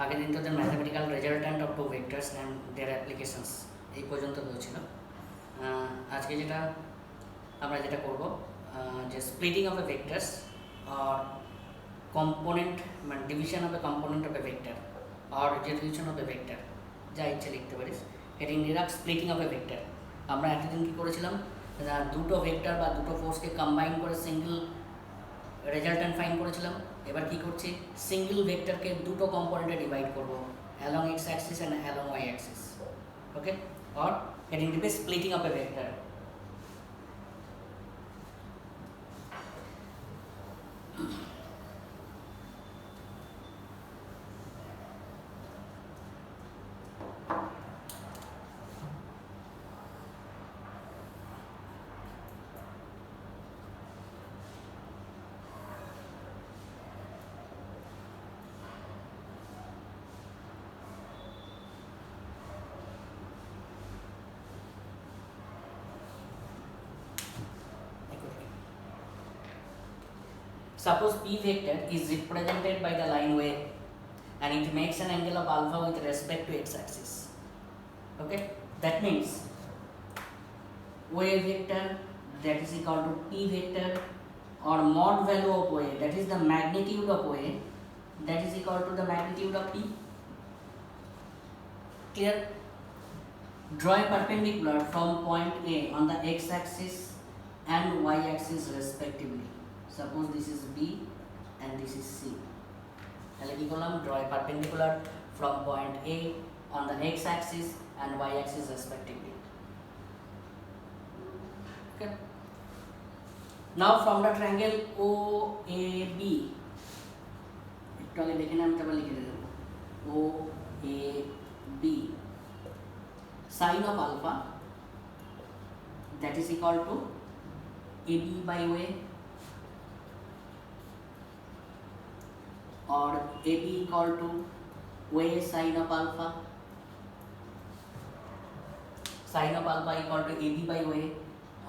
আগের দিন তোদের mathematical resultant of two vectors and their applications এই পর্যন্ত হয়েছিল। আজকে আমরা যেটা করব যে স্প্লিটিং অফ এ ভেক্টরস আর কম্পোনেন্ট মানে division of a component of a vector আর রেজলিউশন অফ এ ভেক্টর, যা ইচ্ছে লিখতে পারিস। হেডিং দিয়ে রাখ স্প্লিটিং অফ এ ভেক্টর। আমরা এতদিন কী করেছিলাম, দুটো ভেক্টর বা দুটো ফোর্সকে কম্বাইন করে সিঙ্গেল রেজাল্ট্যান্ট ফাইন্ড করেছিলাম। এবার কি করছি, সিঙ্গেল ভেক্টরকে দুটো কম্পোনেন্টে ডিভাইড করব, along X axis and along Y axis. Okay, और हेडिंग दिबे splitting of a vector. Suppose P vector is represented by the line wave and it makes an angle of alpha with respect to x-axis. Okay, that means wave vector that is equal to P vector or mod value of wave, that is the magnitude of wave, that is equal to the magnitude of P. Clear? Draw a perpendicular from point A on the x-axis and y-axis respectively. Suppose this is B and this is C. তাহলে কি করলাম, draw a perpendicular from point A on the x-axis and y-axis respectively. Okay. Now from the triangle OAB, একটু আগে দেখে নিলাম, তারপর লিখে দেব OAB, sin of alpha that is equal to AB by way or AB equal to way sin of alpha, sin of alpha equal to AB by way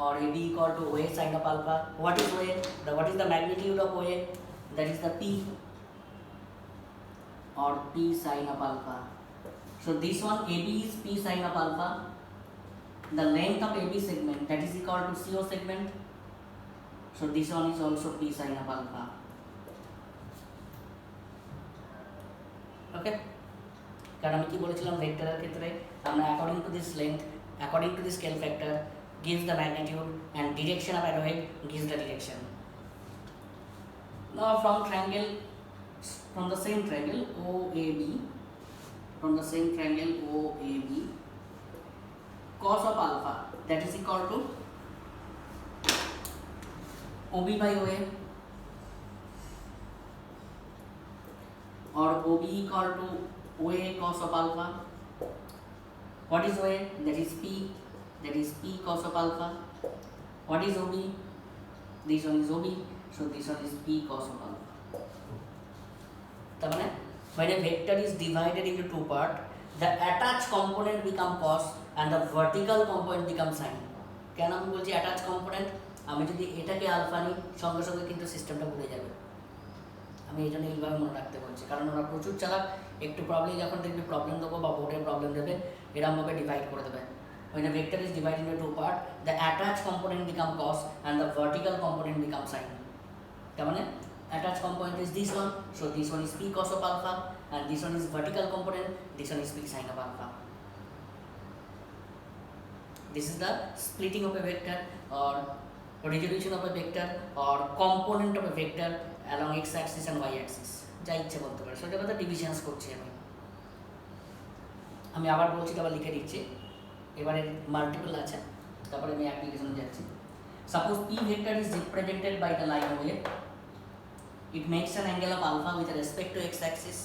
or AB equal to way sin of alpha. What is way? What is the magnitude of way? That is the P or P sin of alpha. So this one AB is P sin of alpha. The length of AB segment, that is equal to CO segment. So this one is also P sin of alpha. ওকে, কারণ আমি কি বলেছিলাম, ভেক্টরের ক্ষেত্রে আমরা according to this length, according to this scale factor gives the magnitude and direction of arrowhead gives the direction. Now from the same triangle OAB, cos of alpha that is equal to OB by OA or OB equal to OA cos of alpha. What is OA? That is P cos of alpha. What is OB? This one is OB, so this one is P cos of alpha. তার মানে when a vector is divided into two parts, the attached component become cos and the vertical component become sin. কেন আমি বলছি attached component? আমি যদি এটাকে alpha নিই, সঙ্গে সঙ্গে কিন্তু সিস্টেমটা ঘুরে যাবে। আমি এই জন্য এইভাবে মনে রাখতে বলছি, কারণ ওরা প্রচুর চালাক। একটু প্রবলেম যখন দেখবি প্রবলেম দেবো বা বোর্ডের প্রবলেম দেবে, এরকমভাবে ডিভাইড করে দেবে। When a vector is divided into two parts, the attached component become cos and the vertical component become sin. তার মানে attached component is this one, so this one is P cos of alpha and this one is vertical component, this one is P sin of alpha. This is the splitting of a vector or resolution of a vector or component of a vector along x axis and y axis, যা ইচ্ছে বলতে পারে। সেটা কথা divisions করছি আমি আবার বলছি, আবার লিখে দিচ্ছি। এবারে মাল্টিপল আছে, তারপরে আমি অ্যাপ্লিকেশনে যাচ্ছি। Suppose P vector is represented by the line wave. It makes an angle of alpha with respect to x axis.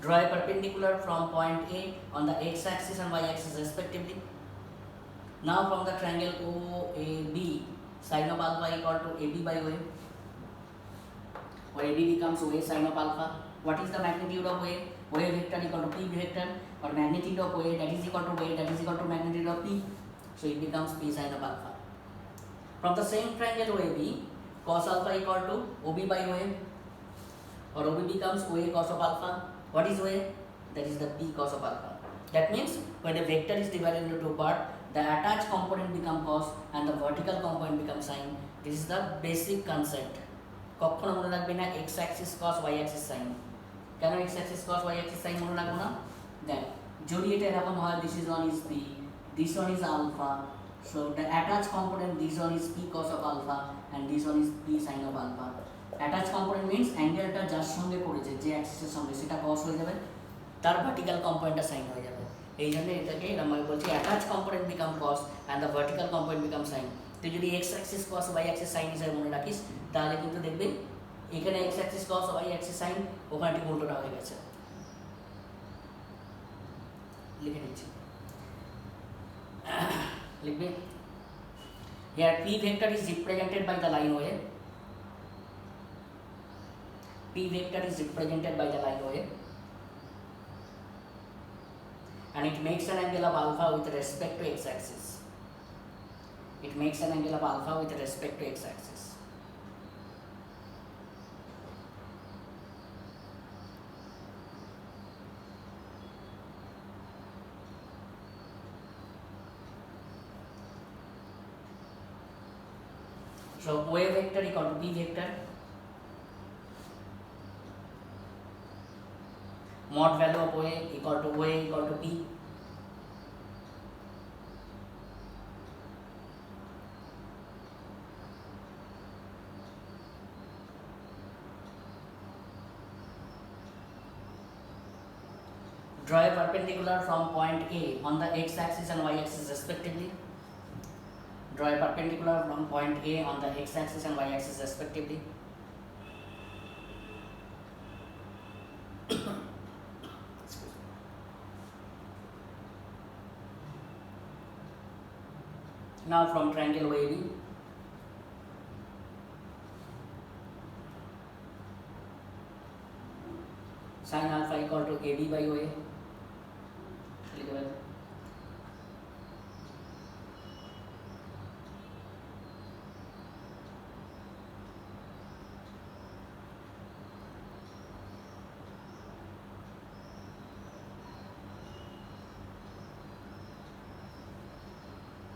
Draw a perpendicular from point A on the x axis and y axis respectively. Now from the triangle OAB, sin of alpha equal to AB by way, where AB becomes way sin of alpha. What is the magnitude of way? Way vector equal to P vector or magnitude of way that is equal to way that is equal to magnitude of P. So it becomes P sin of alpha. From the same triangle OAB, cos alpha equal to OB by OA or OB becomes OA cos of alpha. What is OA? That is the P cos of alpha. That means when a vector is divided into two parts, the attached component become cos and the vertical component becomes sin. This is the basic concept. কখনো মনে রাখবে না x axis cos y axis sin। কেন x axis cos y axis sin মনে রাখবো না? দেখ যদি এটা এরকম হয়, this is one is P, this one is alpha, so the attached component, this one is P cos of alpha and this one is P sin of alpha. Attached component means অ্যাঙ্গেলটা যার সঙ্গে পড়েছে, যে অ্যাক্সিসের সঙ্গে, সেটা cos হয়ে যাবে, তার vertical কম্পোনেন্টটা sin হয়ে যাবে। এই জন্য এটাকে আমরা বলছি attach component become cos and the vertical component become sin। তুই যদি x Axis cos y Axis sin হিসেবে মনে রাখিস, তাহলে কিন্তু দেখবি এখানে x Axis cos y Axis sin, ওখানে ঠিক উল্টোটা হয়ে গেছে। লিখে নিচ্ছি, লিখবি here p vector is represented by the line OA, p vector is represented by the line OA and it makes an angle of alpha with respect to x axis. It makes an angle of alpha with respect to x axis. So OA vector equal to P vector, mod value of OA equal to P, draw a perpendicular from point A on the x axis and y axis respectively. Draw a perpendicular from point A on the x axis and y axis respectively. Now from triangle OAB, sin alpha equal to AB by OA.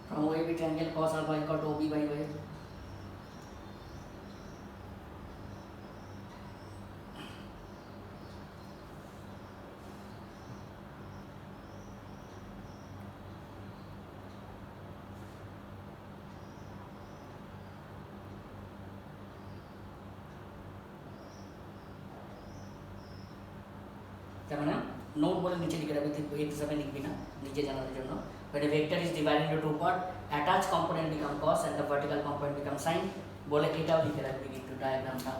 From OAB triangle cos alpha equal to OB by OA. তার মানে note বলে নিচে লিখে রাখবি, তুই এই হিসাবে লিখবি না নিচে জানার জন্য। When a vector is divided into two parts, attached component become cos and the vertical component become sin বলে এটাও লিখে রাখবি কিন্তু ডায়াগ্রামটা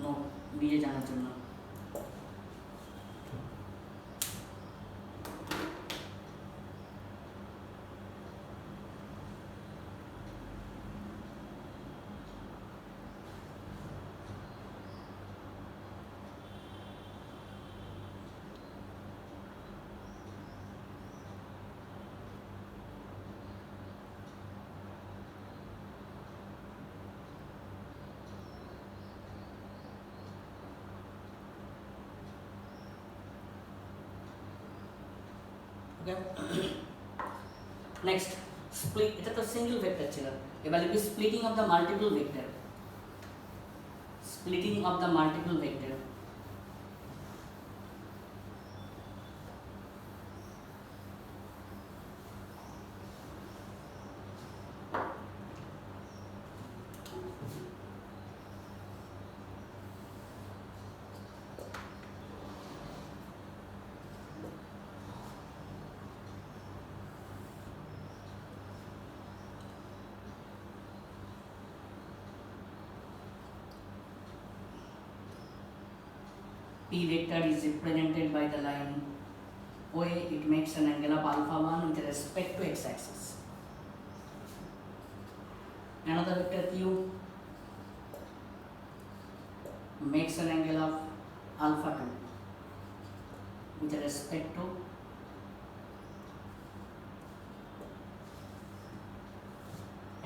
নোট নিজে জানার জন্য। নেক্সট স্প্লিট, এটা তো সিঙ্গেল ভেক্টর ছিল, এবার লিখবি splitting of the multiple vector. Splitting of the multiple vector, P vector is represented by the line OA. It makes an angle of alpha 1 with respect to x axis. Another vector Q makes an angle of alpha 2 with respect to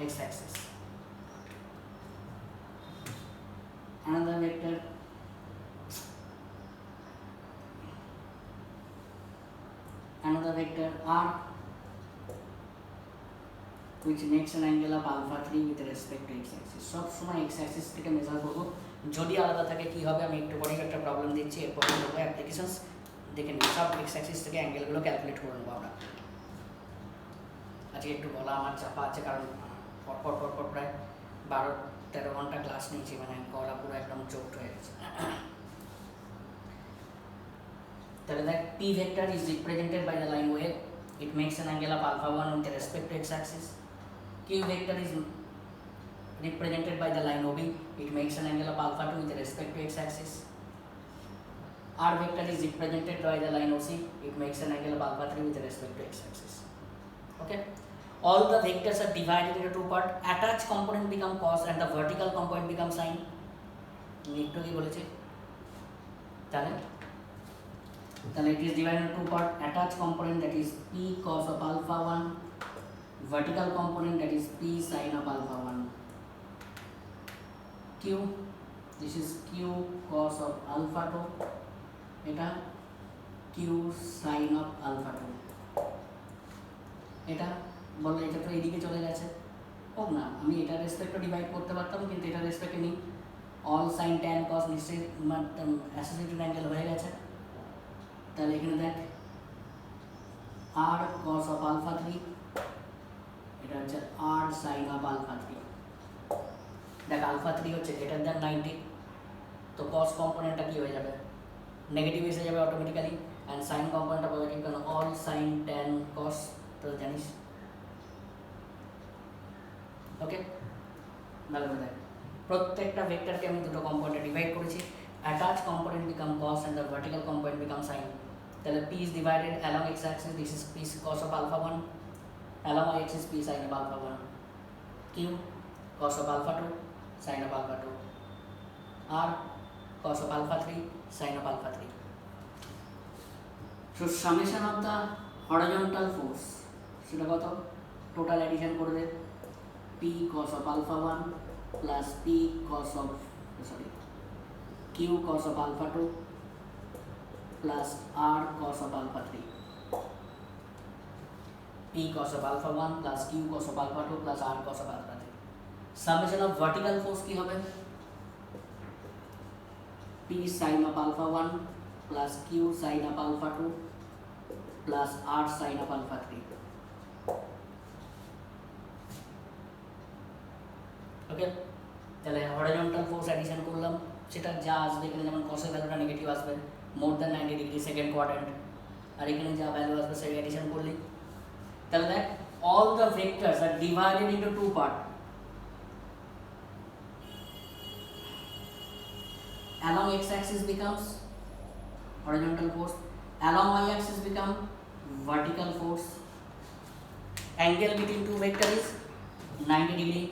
x axis. Another vector R which makes an angle of alpha 3 with respect to x axis. সব সময় x axis থেকে measure করব, যদি আলাদা থাকে কি হবে আমি একটু পরে একটা প্রবলেম দিচ্ছি, এরপর নেব অ্যাপ্লিকেশনস দেখে নিই, সব x axis থেকে অ্যাঙ্গেলগুলো ক্যালকুলেট করে নেবো আমরা। আজকে একটু গলা আমার চাপা আছে, কারণ পরপর প্রায় 12-13 ঘন্টা ক্লাস নিয়েছি, মানে গলা পুরো একদম চোট হয়ে গেছে। তাহলে দেখ p vector is represented by the line OA, it makes an angle of alpha 1 with respect to x axis. Q vector is represented by the line OB, it makes an angle of alpha 2 with respect to x axis. R vector is represented by the line OC, it makes an angle of alpha 3 with respect to x axis. Okay, all the vectors are divided into two parts, attached component become cos and the vertical component become sin. need to কি বলেছে তাহলে it is divided into two parts, attached component that is p cos of alpha 1, vertical component that is p sin of alpha 1. Q, this is q cos of alpha 2, এটা q sin of alpha 2, এটা বললে এটা তো এদিকে চলে গেছে, হোক না, আমি এটা রেসপেক্টে ডিভাইড করতে পারতাম, কিন্তু এটা রেসপেক্টে নিই, অল সাইন ট্যান কস নিশ্চয়ই অ্যাসোসিয়েটেড অ্যাঙ্গেল হয়ে গেছে। তাহলে এখানে দেখ r cos of alpha 3, এটা হচ্ছে r sin of alpha 3। দেখ alpha 3 হচ্ছে greater than 90, তো cos কম্পোনেন্টটা কি হয়ে যাবে, নেগেটিভ এসে যাবে অটোমেটিক্যালি, অ্যান্ড সাইন কম্পোনেন্টটা পজিটিভ, কারণ অল সাইন ট্যান কস তো জানিস। ওকে, ভালো করে দেখ, প্রত্যেকটা ভেক্টরকে আমি দুটো কম্পোনেন্টে ডিভাইড করেছি, attach component become cos and the vertical component become sin. তাহলে p is divided along x axis, this is p cos of alpha 1, along y axis p sin of alpha 1, q cos of alpha 2 sin of alpha 2, r cos of alpha 3 sin of alpha 3. So summation of the horizontal force সেটা কত, total addition করে দে, p cos of alpha 1 plus p cos of q cos of alpha 2 plus r cos of alpha 3, p cos of alpha 1 plus q cos of alpha 2 plus r cos of alpha 3. Summation of vertical force কি হবে, p sin of alpha 1 plus q sin of alpha 2 plus r sin of alpha 3. ওকে, তাহলে horizontal force addition করলাম, সেটা যা আসবে এখানে, যেমন কসের ভ্যালুটা নেগেটিভ আসবে, more than 90 degree second quadrant, আর এখানে যা ভ্যালু আসবে সেই অ্যাডিশন করলি। তাহলে দেখ all the vectors are divided into two parts, along x axis becomes horizontal force, along y axis become vertical force, angle between two vectors is 90 degree.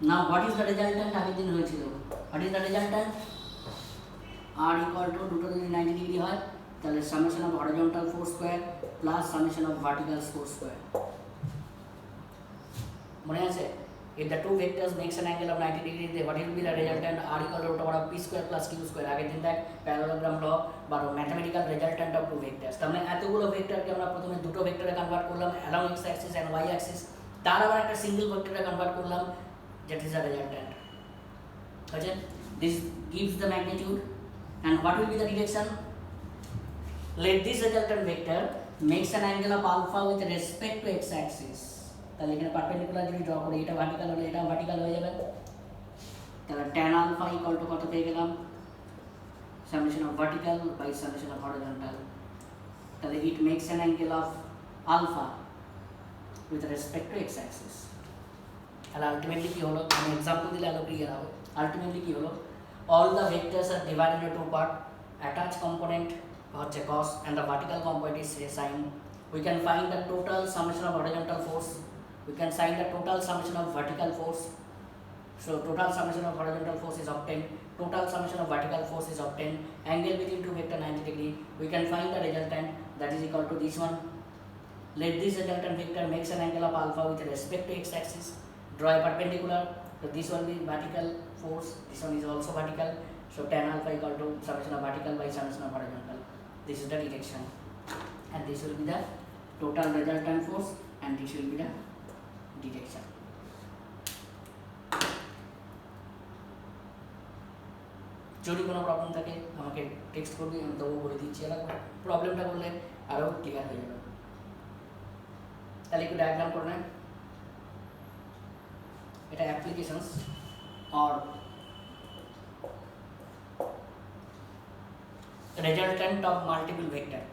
Now what is the resultant, আগের দিন হয়েছিল, what is the resultant, r equal to দুটো যদি 90 degree হয় তাহলে summation of horizontal force square plus summation of vertical force square, মনে আছে, if the two vectors makes an angle of 90 degree, then what will be the resultant, r equal to root over p square plus q square, আগের দিন দেখ parallelogram law বা mathematical resultant of two vectors. তার মানে এতগুলো ভেক্টরকে আমরা প্রথমে দুটো ভেক্টরে কনভার্ট করলাম, along x axis and y axis, তার আবার একটা সিঙ্গেল ভেক্টরে কনভার্ট করলাম, that is the resultant. Okay, this gives the magnitude, and what will be the direction, let this resultant vector makes an angle of alpha with respect to x axis. তাহলে এখানে perpendicular যদি draw করি, এটা vertical হলে এটা vertical হয়ে যাবে, তাহলে tan alpha equal to কত পেয়ে গেলাম, summation of vertical by summation of horizontal, তাহলে it makes an angle of alpha with respect to x axis. তাহলে আলটিমেটলি কি হলো, আমি এক্সাম্পল দিলে আরো ক্লিয়ার হবে, আলটিমেটলি কি হলো, all the vectors are divided into two part, attached component হচ্ছে cos and the vertical component is sin. We can find the total summation of horizontal force, we can find the total summation of vertical force. So total summation of horizontal force is obtained, total summation of vertical force is obtained, angle between two vector 90 degree, we can find the resultant, that is equal to this one. Let this resultant vector makes an angle of alpha with respect to x axis, draw a perpendicular, so this one is vertical force, this one is also vertical, so tan alpha equal to summation of vertical by summation of horizontal. This is the direction and this will be the total resultant force, and this will be the direction. যদি কোনো problem থাকে আমাকে text করবি, আমি তবু বলে দিচ্ছি। এবার প্রবলেমটা করলে আরও ক্লিয়ার হয়ে যাবে। তাহলে একটু ডায়াগ্রাম করে নেন। এটা applications or resultant of multiple vector.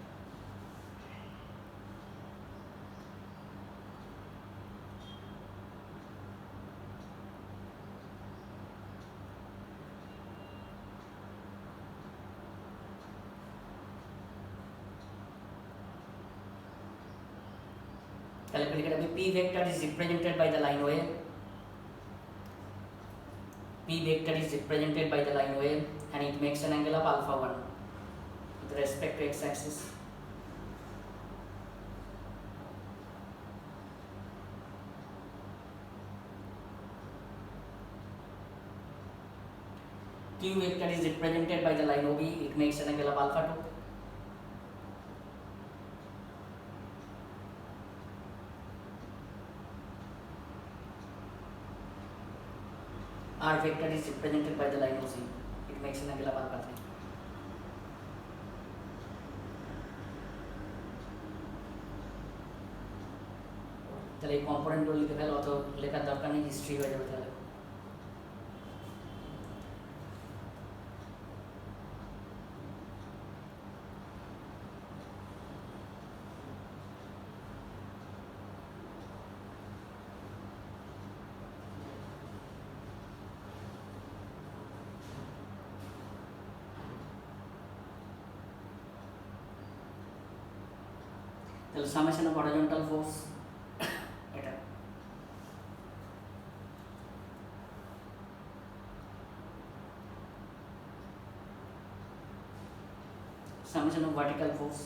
P vector is represented by the line OA. P vector is represented by the line OA and it makes an angle of alpha 1 with respect to x-axis. Q vector is represented by the line OB. It makes an angle of alpha 2. R vector is represented by the line OC. It makes an angle of alpha 3. তাহলে এই কম্পোনেন্টগুলো লিখে ফেলো, অত লেখার দরকার নেই, history হয়ে যাবে। তাহলে summation of horizontal force, এটা summation of vertical force,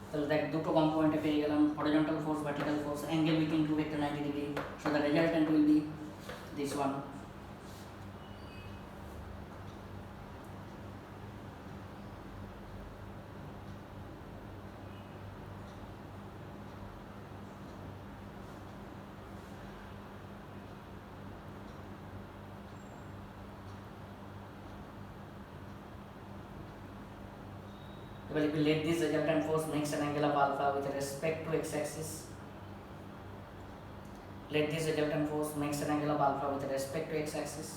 তাহলে দেখ দুটো কম্পোনেন্টে পেয়ে গেলাম, horizontal force, vertical force, angle between two vector 90 degree. So the resultant will be this one. Well, if we let this resultant force makes an angle of alpha with respect to x-axis. Let this resultant force makes an angle of alpha with respect to x-axis.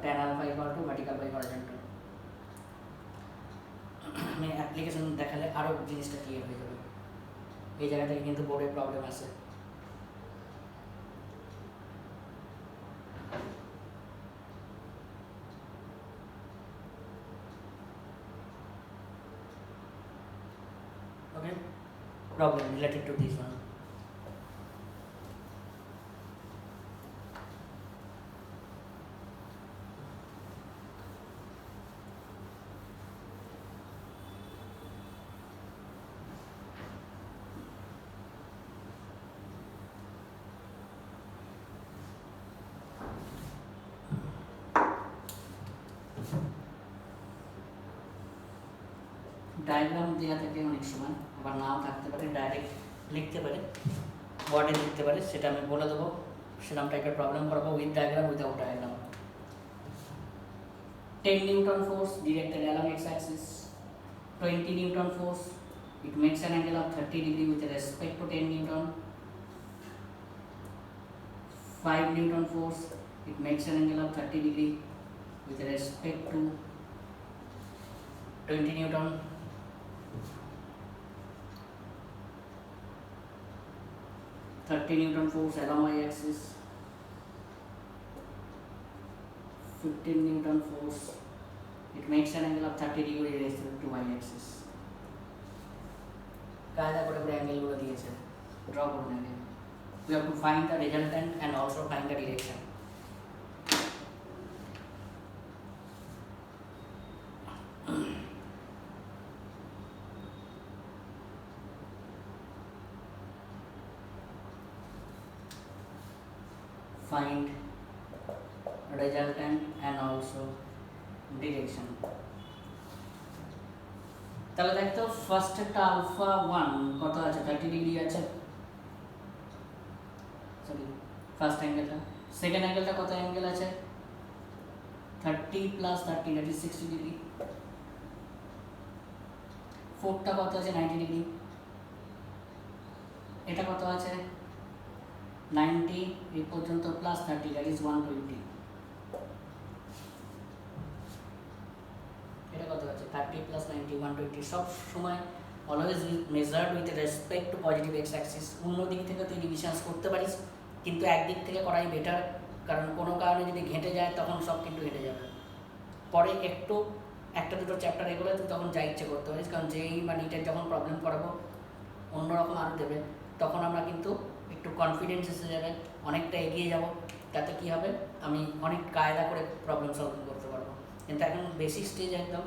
Tan alpha equal to vertical by horizontal. मैं application देखाले आरो जिनिसटा clear হয়ে যাবে। এই জায়গা থেকে কিন্তু বোর্ডে problem আছে। Okay, problem related to this one. Diagram দেওয়া থাকে অনেক সময়, আবার নাও থাকতে পারে, ডাইরেক্ট লিখতে পারে, ওয়ার্ডে লিখতে পারে, সেটা আমি বলে দেবো। সেরকম টাইপের প্রবলেম করবো with diagram, without diagram. 10 Newton force directed along x-axis, 20 Newton force, it makes an angle of 30 degree with respect to 10 Newton. 5 Newton force, it makes an angle of 30 degree with respect to 20 Newton. 30 Newton force along y-axis, 15 Newton force, it makes an angle of 30 degree with respect to y-axis. কায়দা করে পুরো অ্যাঙ্গেলগুলো দিয়েছে, draw করে নেবে। we have to find the resultant and also find the direction. Find resultant and also direction. তাহলে দেখো first একটা alpha 1 কত আছে 30 ডিগ্রি আছে, সরি ফার্স্ট অ্যাঙ্গেলটা, সেকেন্ড অ্যাঙ্গেলটা কত অ্যাঙ্গেল আছে 30 প্লাস 30 দ্যাট ইজ 60 ডিগ্রি, ফোরটা কত আছে 90 ডিগ্রি, এটা কত আছে 90 এই পর্যন্ত প্লাস 30 দ্যাট ইজ 120, এটা কত আছে 30 প্লাস 90 120, সব সময় always measured with respect to positive x Axis. অন্য দিক থেকে তুই ডিভিশনস করতে পারিস কিন্তু একদিক থেকে করাই বেটার, কারণ কোনো কারণে যদি ঘেঁটে যায় তখন সব কিন্তু ঘেঁটে যাবে। পরে একটু একটা দুটো চ্যাপ্টার এগুলো তুই তখন যা ইচ্ছে করতে পারিস, কারণ যেই বা নিটের যখন প্রবলেম করাবো অন্যরকম আরও দেবে, তখন আমরা কিন্তু একটু কনফিডেন্স এসে যাবে, অনেকটা এগিয়ে যাব, তাতে কী হবে আমি অনেক কায়দা করে প্রবলেম সলভিং করতে পারবো। কিন্তু এখন বেসিক স্টেজ একদম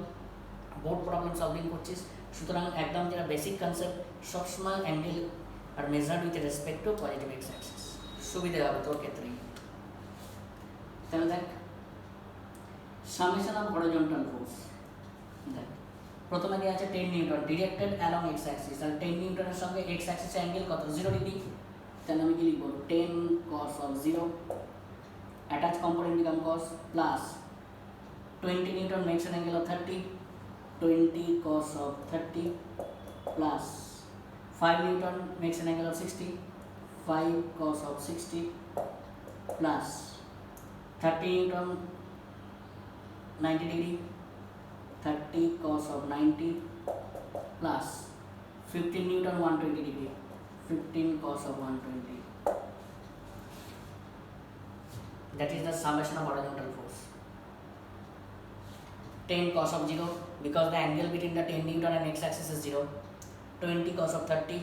বোর্ড প্রবলেম সলভিং করছিস, সুতরাং একদম যেটা বেসিক কনসেপ্ট সবসময় অ্যাঙ্গেল আর measured with respect to positive x axis, সুবিধা হবে তোর ক্ষেত্রেই। তাহলে দেখ সামেশন অফ হরিজন্টাল ফোর্স, দেখ প্রথমে দেওয়া আছে 10 newton directed along X axis, আর 10 নিউটনের সঙ্গে এক্স অ্যাক্সিস অ্যাঙ্গেল কত 0 ডিগ্রি, তাহলে আমি কি লিখবো 10 cos of 0 attached component become cos plus 20 Newton makes an angle of 30, 20 cos of 30 plus 5 Newton makes an angle of 60, 5 cos of 60 plus 30 Newton 90 degree, 30 cos of 90 plus 15 Newton 120 degree, 15 cos of 120. That is the summation of horizontal force. 10 cos of 0 because the angle between the 10 Newton and x-axis is 0. 20 cos of 30,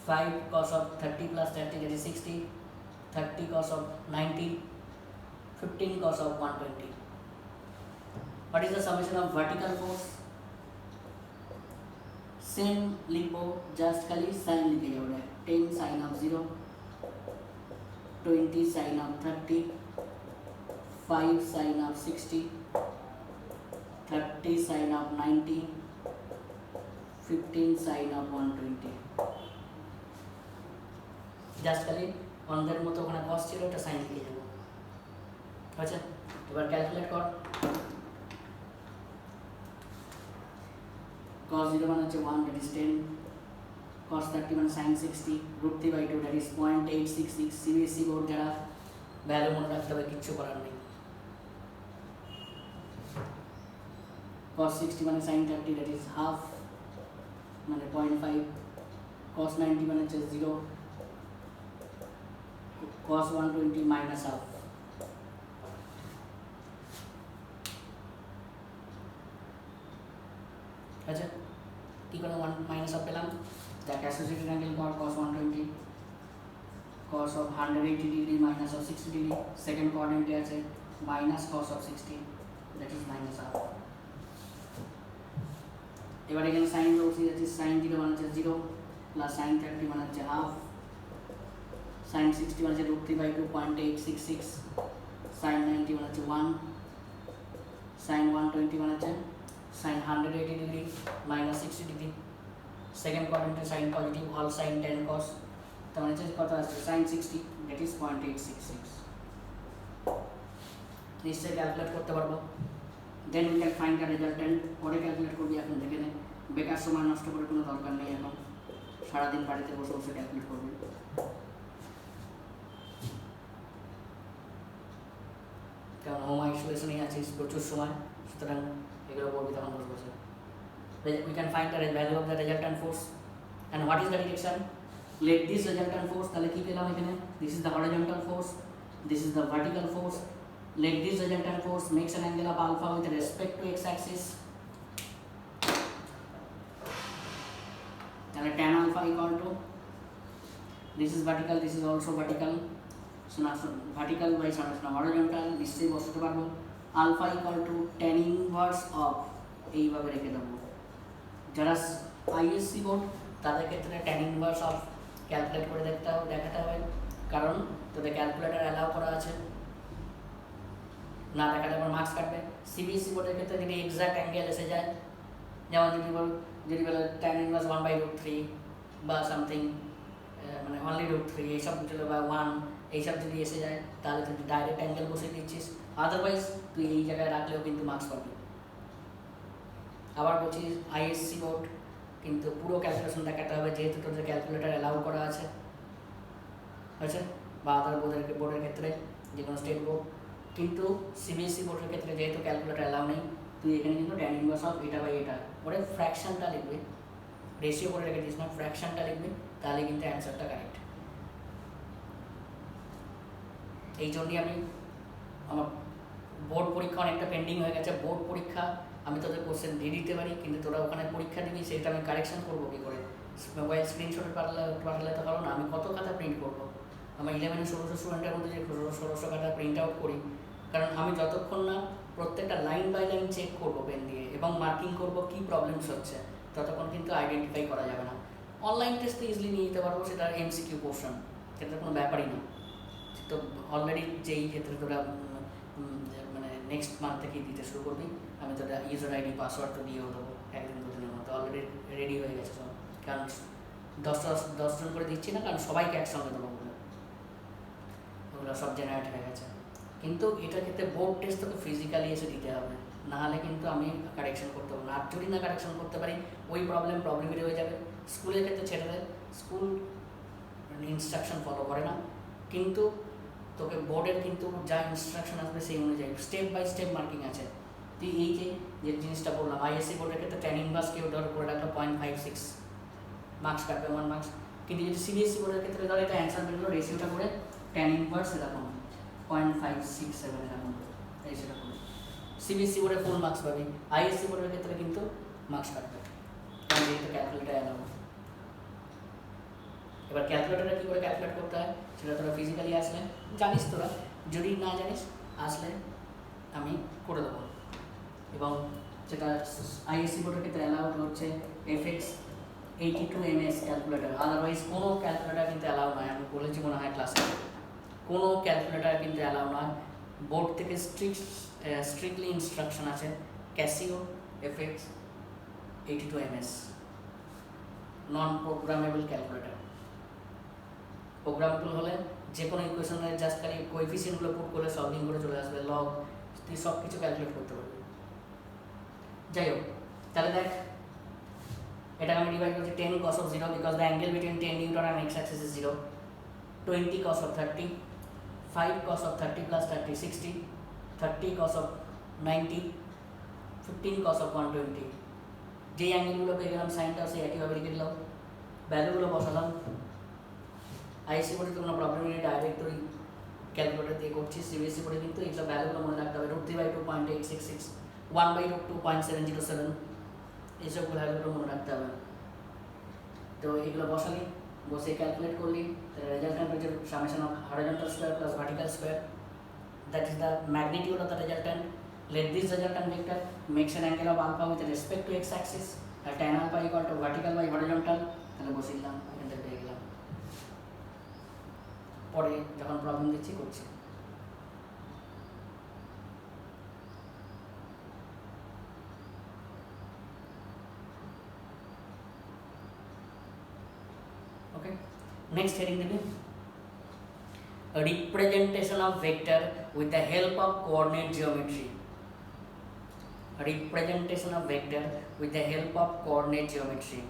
5 cos of 30 plus 30 that is 60, 30 cos of 90, 15 cos of 120. What is the summation of vertical force? Same लिखो just खाली sin लिखे जाओगे 10 sin of 0, 20 sin of 30, 5 sin of 60, 30 sin of 90, 15 sin of 120. Just খালি অন্যদের মতো ওখানে cos ছিল ওটা sin লিখে যাবো, আচ্ছা এবার ক্যালকুলেট কর। cos 0 মানে হচ্ছে 1 that is 10, cos 30 মানে sin 60 root 3 by 2 that is 0.866, CBSE board যারা ভ্যালু মনে রাখতে হবে কিচ্ছু করার নেই। cos 60 মানে sin 30 that is half মানে 0.5, cos 90 মানে হচ্ছে 0, cos 120 minus half, আচ্ছা কি করে 1 minus half পেলাম, that associated angle for cos 120, cos of 180 degree minus of 60 degree, second coordinate আছে minus cos of 60 that is minus half। এবার এখানে sin বলছি that is sin 0 মানে হচ্ছে 0 plus sin 30 মানে হচ্ছে half, sin 60 মানে হচ্ছে root 3 by 2 0.866, sin 90 মানে হচ্ছে 1, sin 120 মানে হচ্ছে sin 180 degree minus 60 degree, second coordinate sin positive all sin 10 cos, তার মানে হচ্ছে কত আসছে sin 60 that is 0.866, নিশ্চয়ই ক্যালকুলেট করতে পারবো। Then we can find the resultant, পরে ক্যালকুলেট করবি, এখন দেখে নে, বেকার সময় নষ্ট করে কোনো দরকার নেই, এখন সারাদিন বাড়িতে বসে বসে ক্যালকুলেট করবি। কারণ হোম আইসোলেশনেই আছিস প্রচুর সময়, সুতরাং এগুলো করবি তখন বসে বসে। We can find the value of the resultant force and what is the direction. Let this resultant force, তাহলে কি পেলাম এখানে, this is the horizontal force, this is the vertical force. Let this resultant force makes an angle of alpha with respect to x-axis. তাহলে tan alpha equal to this is vertical, this is also vertical, so now vertical by summation of horizontal নিশ্চয়ই বসাতে পারবো alpha equal to tan inverse of এইভাবে রেখে দেবো। যারা ISC board তাদের ক্ষেত্রে tan inverse of ক্যালকুলেট করে দেখাতে হবে, কারণ তোদের ক্যালকুলেটর অ্যালাউ করা আছে, না দেখালে আবার মার্কস কাটবে। সিবিএসসি বোর্ডের ক্ষেত্রে যদি এক্সাক্ট অ্যাঙ্গেল এসে যায়, যেমন যদি বলে tan inverse 1/√3 বা সামথিং, মানে অনলি √3 এইসব বা 1 এইসব যদি এসে যায়, তাহলে তুই ডাইরেক্ট অ্যাঙ্গেল বসিয়ে দিচ্ছিস, আদারওয়াইজ তুই এই জায়গায় রাখলেও কিন্তু মার্কস পাবি। আবার বলছি আইএসসি বোর্ড কিন্তু পুরো ক্যালকুলেশন দেখাতে হবে, যেহেতু তোদের ক্যালকুলেটার অ্যালাউ করা আছে, আচ্ছা, বা আদার বোর্ডের ক্ষেত্রে যে কোনো স্টেট বোর্ড। কিন্তু সিবিএসসি বোর্ডের ক্ষেত্রে যেহেতু ক্যালকুলেটার অ্যালাউ নেই, তুই এখানে কিন্তু tan inverse অফ এটা বাই এটা ওরে ফ্র্যাকশনটা লিখবে, রেশিও করে রেখে দিস না, ফ্র্যাকশনটা লিখবে, তাহলে কিন্তু অ্যান্সারটা কারেক্ট। এই জন্যই আমি আমার বোর্ড পরীক্ষা অনেকটা পেন্ডিং হয়ে গেছে। বোর্ড পরীক্ষা আমি তোদের কোশ্চেন দিয়ে দিতে পারি, কিন্তু তোরা ওখানে পরীক্ষা দিবি, সেটা আমি কারেকশন করবো কী করে? মোবাইল স্ক্রিনশট পাঠালে তো পারো না, আমি কত খাতা প্রিন্ট করবো? আমার 11 1600 স্টুডেন্টের মধ্যে যে 1600 খাতা প্রিন্ট আউট করি, কারণ আমি যতক্ষণ না প্রত্যেকটা লাইন বাই লাইন চেক করবো পেন দিয়ে এবং মার্কিং করবো কী প্রবলেমস হচ্ছে, ততক্ষণ কিন্তু আইডেন্টিফাই করা যাবে না। অনলাইন টেস্টে ইজিলি নিয়ে যেতে পারবো, সেটা এমসিকিউ পোর্শন, সেটা কোনো ব্যাপারই না। তো অলরেডি যেই ক্ষেত্রে তোরা মানে নেক্সট মান্থ থেকেই দিতে শুরু করবি, আমি তোরা ইউজার আইডি পাসওয়ার্ড তো দিয়েও দেবো একদিন দুদিনের মতো, অলরেডি রেডি হয়ে গেছে সব। কারণ 10 জন করে দিচ্ছি না, কারণ সবাইকে একসঙ্গে দেবো বলে ওগুলো সব জেনারেট হয়ে গেছে। কিন্তু এটার ক্ষেত্রে বোর্ড টেস্ট তোকে ফিজিক্যালি এসে দিতে হবে, নাহলে কিন্তু আমি কারেকশন করতে পারবো না। আর যদি না কারেকশন করতে পারি, ওই প্রবলেমেরই হয়ে যাবে। স্কুলের ক্ষেত্রে ছেড়ে দেয়, স্কুল ইনস্ট্রাকশন ফলো করে না, কিন্তু তোকে বোর্ডের কিন্তু যা ইনস্ট্রাকশন আসবে সেই অনুযায়ী স্টেপ বাই স্টেপ মার্কিং আছে। তুই এই যে জিনিসটা বললাম, আইএসসি বোর্ডের ক্ষেত্রে tan inverse কেউ ধর করে রাখলো 0.56 মার্কস কাটবে 1 মার্কস, কিন্তু যদি সিবিএসসি বোর্ডের ক্ষেত্রে ধর এটা অ্যান্সার বেরোলো, রেশিওটা করে tan inverse এরকম 0.567 এরকম রেশিওটা করে সিবিএসসি বোর্ডে ফুল মার্কস পাবি। আইএসসি বোর্ডের ক্ষেত্রে কিন্তু মার্কস কাটবে, কারণ যেহেতু ক্যালকুলেটার অ্যালাউ। এবার ক্যালকুলেটারে কী করে ক্যালকুলেট করতে হয় সেটা তোরা ফিজিক্যালি আসলে জানিস, তোরা যদি না জানিস আসলে আমি করে দেবো। এবং যেটা আইএসসি বোর্ডের ক্ষেত্রে অ্যালাউড হচ্ছে FX 82MS ক্যালকুলেটার, আদারওয়াইজ কোনো ক্যালকুলেটার কিন্তু অ্যালাউ নয়। আমি বলেছি মনে হয় ক্লাসে, কোনো ক্যালকুলেটার কিন্তু অ্যালাউ নয়। বোর্ড থেকে স্ট্রিক্টলি ইনস্ট্রাকশন আছে, ক্যাসিও FX 82MS নন প্রোগ্রামেবল ক্যালকুলেটার। প্রোগ্রামেবল হলে যে কোনো ইকুয়েশনের জাস্ট খালি কোএফিসিয়েন্টগুলো পুট করলে সলভিং করে চলে আসবে, লগ তুই সব কিছু ক্যালকুলেট করতে পারবি। যাই হোক, তাহলে দেখ এটা আমি ডিভাইড করছি 10 cos of 0 because the angle between 10 Newton and x-axis is 0, 20 cos of 30, 5 cos of 30 plus 30 60, 30 cos of 90, 15 cos of 120। যেই অ্যাঙ্গেলগুলো পেয়ে গেলাম সাইনটাও সেই একইভাবে লিখে দিলাম, ভ্যালুগুলো বসালাম। আইএসসি বোর্ডে তো কোনো প্রবলেম নেই, ডাইরেক্ট তুই ক্যালকুলেটার দিয়ে করছিস। সিবিএসসি বোর্ডে কিন্তু এইসব ভ্যালুগুলো মনে রাখতে হবে, √3/2 0.866, 1/2 0.707, এইসবগুলো ভ্যালুগুলো মনে রাখতে হবে। তো এগুলো বসালি, বসে ক্যালকুলেট করলি, রেজাল্টেন্ট হচ্ছে summation of horizontal square plus vertical square, that is the magnitude of the resultant. Let this resultant vector makes an angle of alpha with respect to x-axis, tan alpha equal to vertical by horizontal। তাহলে বসে দিলাম, এখান থেকে পেয়ে গেলাম। পরে যখন problem দিচ্ছি করছি। ওকে, নেক্সট হেডিং দেবে representation of vector with the help of coordinate geometry। Representation of vector with the help of coordinate geometry।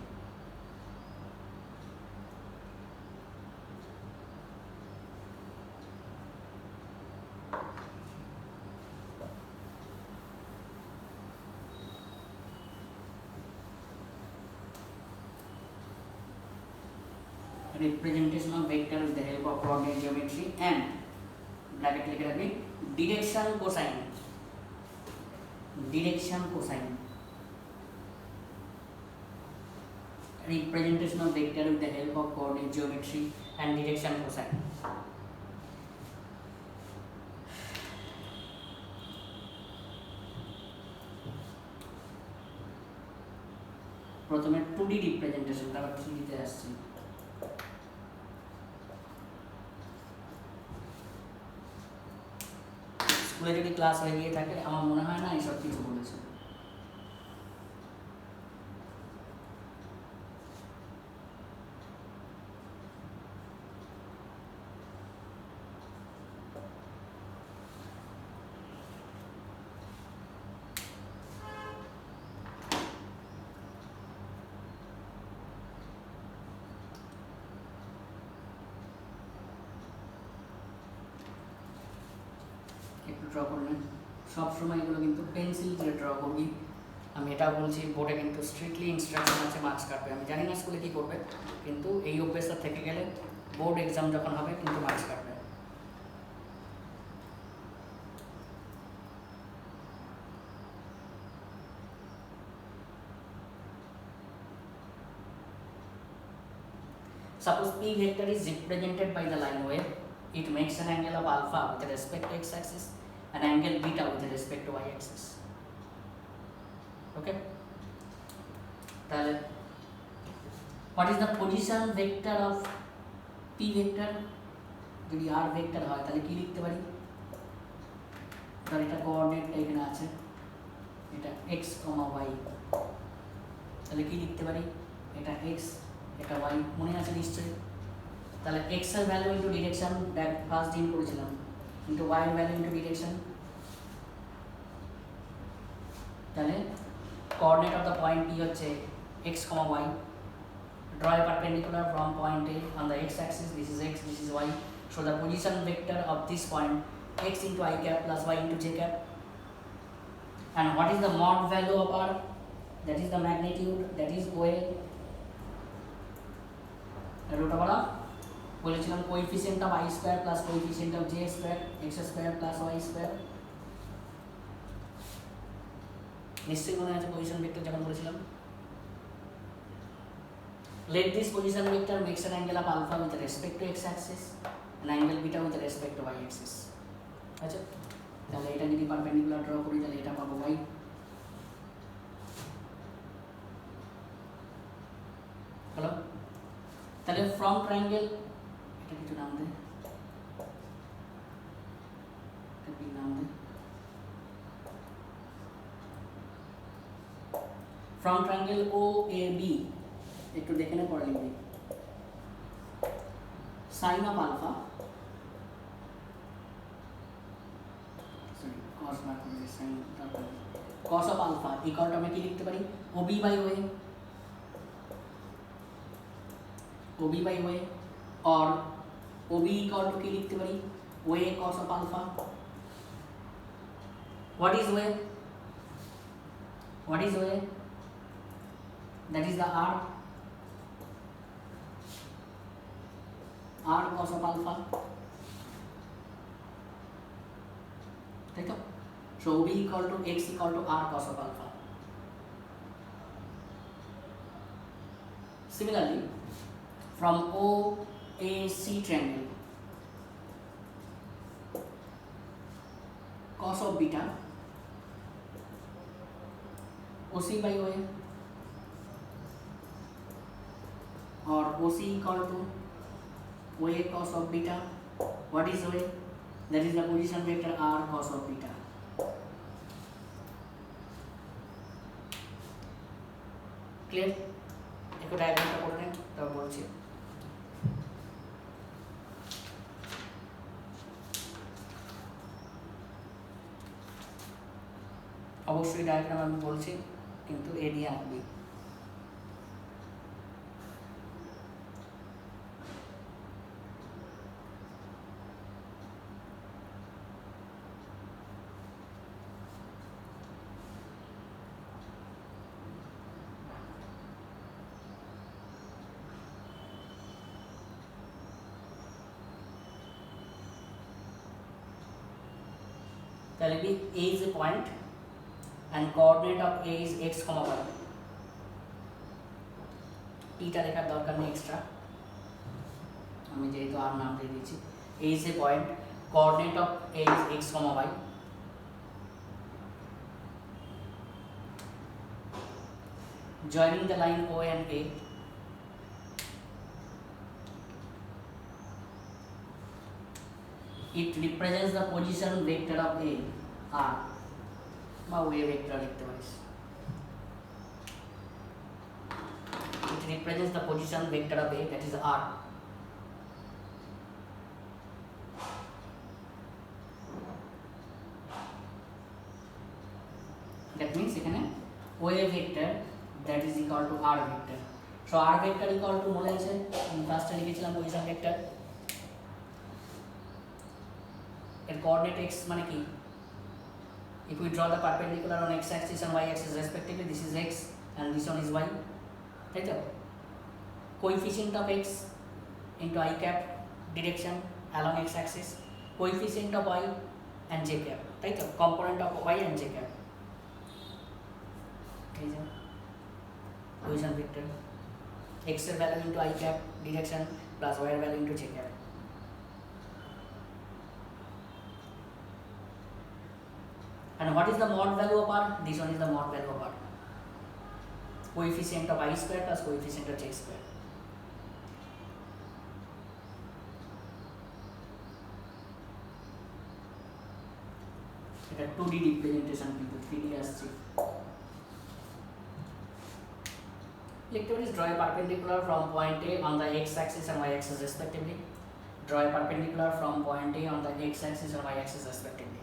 Representation of vector with the help of coordinate geometry and bracket লিখে রাখবি direction cosine। direction cosine representation of vector with the help of coordinate geometry and direction cosine. প্রথমে 2D representation, তারপর 3D তে আসছি। স্কুলে যদি class হয়ে গিয়ে থাকে আমার মনে হয় না এইসব কিছু বলেছে। একটু ড্র করলেন, সবসময় এগুলো কিন্তু পেন্সিল দিয়ে ড্র করবি। আমি এটা বলছি, বোর্ডে কিন্তু স্ট্রিক্টলি ইনস্ট্রাকশন আছে মার্কস কাটবে। আমি জানি না স্কুলে কী করবে, কিন্তু এই অভ্যাসটা থেকে গেলে বোর্ড এক্সাম যখন হবে কিন্তু মার্কস কাটবে। Suppose P vector is represented by the line wave, it makes an angle of alpha with respect to x-axis and angle beta with respect to y-axis. Okay? তাহলে what is the position vector of P vector? যদি r vector হয় তাহলে কি লিখতে পারি? ধর এটা কোঅর্ডিনেটটা এখানে আছে, এটা x, y, তাহলে কি লিখতে পারি? এটা x, এটা y, মনে আছে নিশ্চয়ই। তাহলে x এর value into direction, that first dean করেছিলাম, ইনটু y এর ভ্যালু ইনটু ডিরেকশন। তাহলে coordinate of the point P হচ্ছে x, y. Draw a perpendicular from point A on the x axis. This is x, this is y. So the position vector of this point x into I cap plus y into j cap. And what is the mod value of r? That is the magnitude, that is OA. root over বলেছিলাম coefficient of i square plus coefficient of j square, x square plus y square. নিশ্চয়ই মনে আছে position vector যখন বলেছিলাম। Let this position vector makes an angle of alpha with respect to x axis and angle beta with respect to y axis. আচ্ছা, তাহলে এটা যদি perpendicular draw করি তাহলে এটা পাবো y। হলো? তাহলে ফ্রম ট্রায়াঙ্গেল, এটা কিছু নাম দে, এটা কি নাম দে, ফ্রম ট্রায়াঙ্গেল OAB একটু দেখে নে, পরে লিখবি। Sine of alpha, sorry cos বার করে sine, cos of alpha equal to আমি কি লিখতে পারি? OB by OA, OB by OA, और OB equal to কি লিখতে পারি? OA cos of alpha. What is OA? What is OA? That is the R cos of alpha. তাই তো? So OB equal to x equal to R cos of alpha. Similarly, from OAC triangle, cos of beta, OC by OA, or OC equal to OA cos of beta. What is OA? That is the position vector R cos of beta. Clear? একটু ডায়াগ্রামটা করে নেন, তারপর বলছি। অবশ্যই diagram আমি বলছি, কিন্তু এ দিয়ে আঁকবি। তাহলে কি A is a point and coordinate of A is x, y. টিটা লেখার দরকার নেই এক্সট্রা, আমি যেহেতু আর নাম দিয়ে দিচ্ছি। এই যে point coordinate of A is x comma y, joining the line O and A, it represents the position vector of A R বা ওয়ে ভেক্টর লিখতে পারিস। It represents the position vector of A, that is R. That means এখানে way vector that is equal to R vector. So R vector equal to মনে আছে ফার্স্টে লিখেছিলাম position vector, এর coordinate x মানে কি, if we draw the perpendicular on x axis and y axis respectively, this is x and this one is y, তাই তো, coefficient of x into I cap direction along x axis, coefficient of y and j cap, তাই তো, component of y and j cap, এই যে position vector, x এর value into I cap direction plus y এর value into j cap. And what is the mod value of R? This one is the mod value of R. Coefficient of I square plus coefficient of j square. এটা 2D representation কিন্তু 3D আসছে। লিখতে পারিস draw a perpendicular from point A on the x axis and y axis respectively. Draw a perpendicular from point A on the x axis and y axis respectively.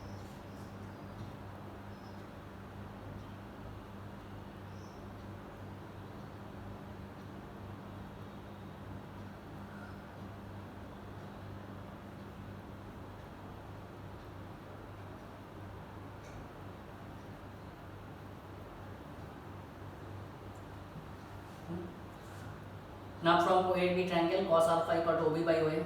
Now from OAB triangle cos alpha equal to OB by OA.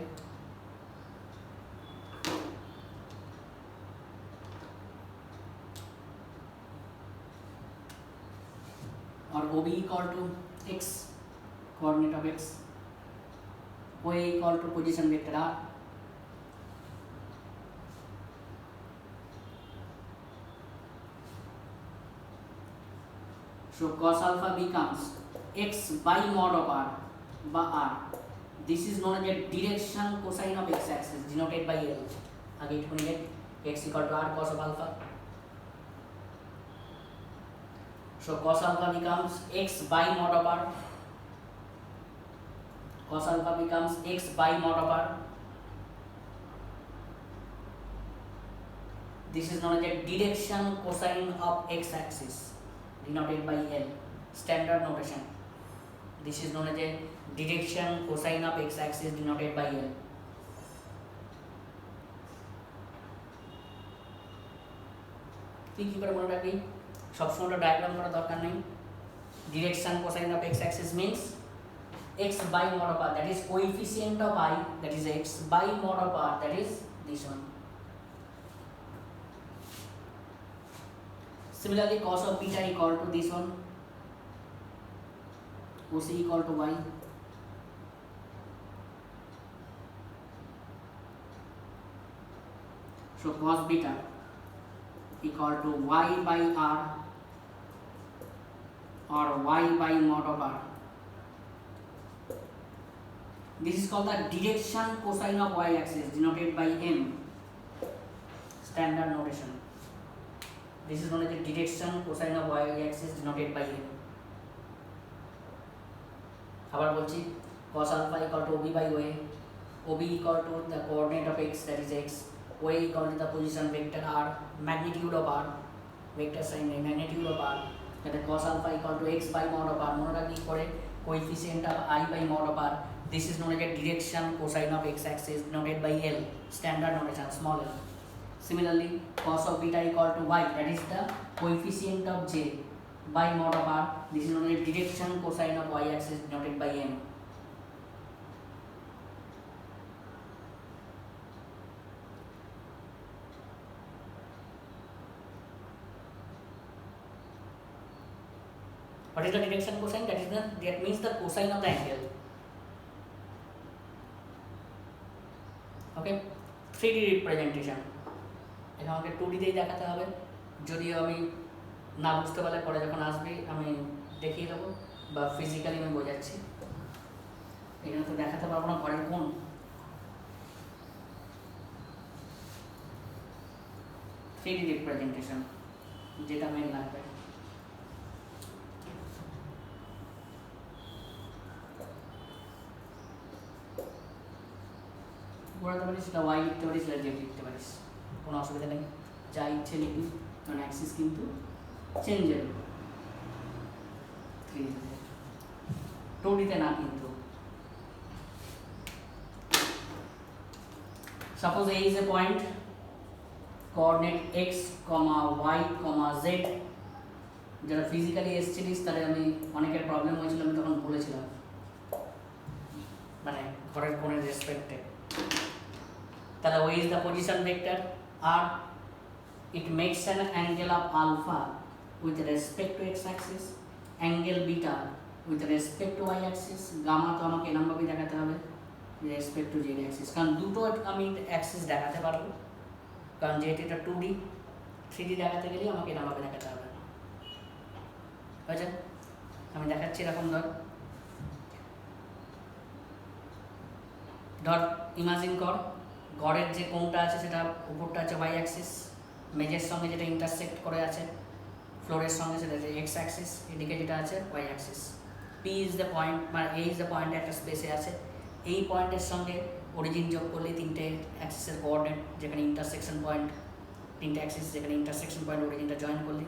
Or OB equal to x, coordinate of x, OA equal to position vector R. So cos alpha becomes x by mod of R by R. This is known as a direction cosine of x axis denoted by L. Again it will get x equal to R cos of alpha. So cos alpha becomes x by mod of R. Cos alpha becomes x by mod of R. This is known as a direction cosine of x axis denoted by L. Standard notation. This is known as a direction cosine of x axis denoted by L. কি করে মনে রাখবি, সবসময় diagram করার দরকার নেই। Direction cosine of x axis means x by mod of r, that is coefficient of I, that is x by mod of r, that is this one. Similarly cos of beta equal to this one, OC equal to y. So cos beta equal to y by r or y by mod of r. This is called the direction cosine of y axis denoted by m. Standard notation. This is known as the direction cosine of y axis denoted by m. আবার বলছি cos alpha equal to OB by OA, OB equal to the coordinate of x, that is x, OA equal to the position vector R, magnitude of R, vector sign magnitude of R, that is cos alpha equal to x by mod of R, মনে রাখবি করে coefficient of I by mod of R. This is known as a direction cosine of x axis denoted by L, standard notation, small l. Similarly cos of beta equal to y, that is the coefficient of j by mod of R. This is known as direction cosine of y axis denoted by m. What is the direction cosine? That means the cosine of the angle. Okay, 3D representation. এখানে আমাকে 2D তেই দেখাতে হবে, যদিও আমি না বুঝতে পারলে পরে যখন আসবে আমি দেখিয়ে দেবো বা ফিজিক্যালি আমি বোঝাচ্ছি। এখানে তো দেখাতে পারবো না ঘরের কোন। 3D representation যেটা মেন লাগবে। ঘোরাতে পারিস, সেটা ওয়াই লিখতে পারিস, সেটা জেড লিখতে পারিস, কোনো অসুবিধা নেই, যা ইচ্ছে লিখবি, কারণ অ্যাক্সিস কিন্তু চেঞ্জেবল। 2D তে না কিন্তু। Suppose A is a point, coordinate x, y, z, যারা ফিজিক্যালি এসেছিলিস তাহলে আমি অনেকের প্রবলেম হয়েছিল, আমি তখন বলেছিলাম মানে ঘরের কোণের রেসপেক্টে। তাহলে y is the position vector r, it makes an angle of alpha with respect to x axis, angle beta with respect to y axis, gamma তো আমাকে এরকম ভাবে দেখাতে হবে with respect to z axis, কারণ দুটো আমি অ্যাক্সিস দেখাতে পারবো, কারণ যেহেতু এটা 2D, 3D দেখাতে গেলে আমাকে এরকম ভাবে দেখাতে হবে। বুঝছেন? আমি দেখাচ্ছি এরকম, ধর ইমাজিন কর ঘরের যে কোণটা আছে সেটা উপরটা আছে y অ্যাক্সিস, মেজের সঙ্গে যেটা ইন্টারসেক্ট করে আছে ফ্লোরের সঙ্গে সেটা আছে x অ্যাক্সিস, এদিকে যেটা আছে y Axis. P is the point, মানে A ইজ দ্য পয়েন্ট একটা স্পেসে আছে, এই পয়েন্টের সঙ্গে অরিজিন যোগ করলে তিনটে অ্যাক্সিসের কোঅর্ডিনেট যেখানে ইন্টারসেকশন পয়েন্ট, তিনটে অ্যাক্সিস যেখানে ইন্টারসেকশন পয়েন্ট অরিজিনটা জয়েন করলে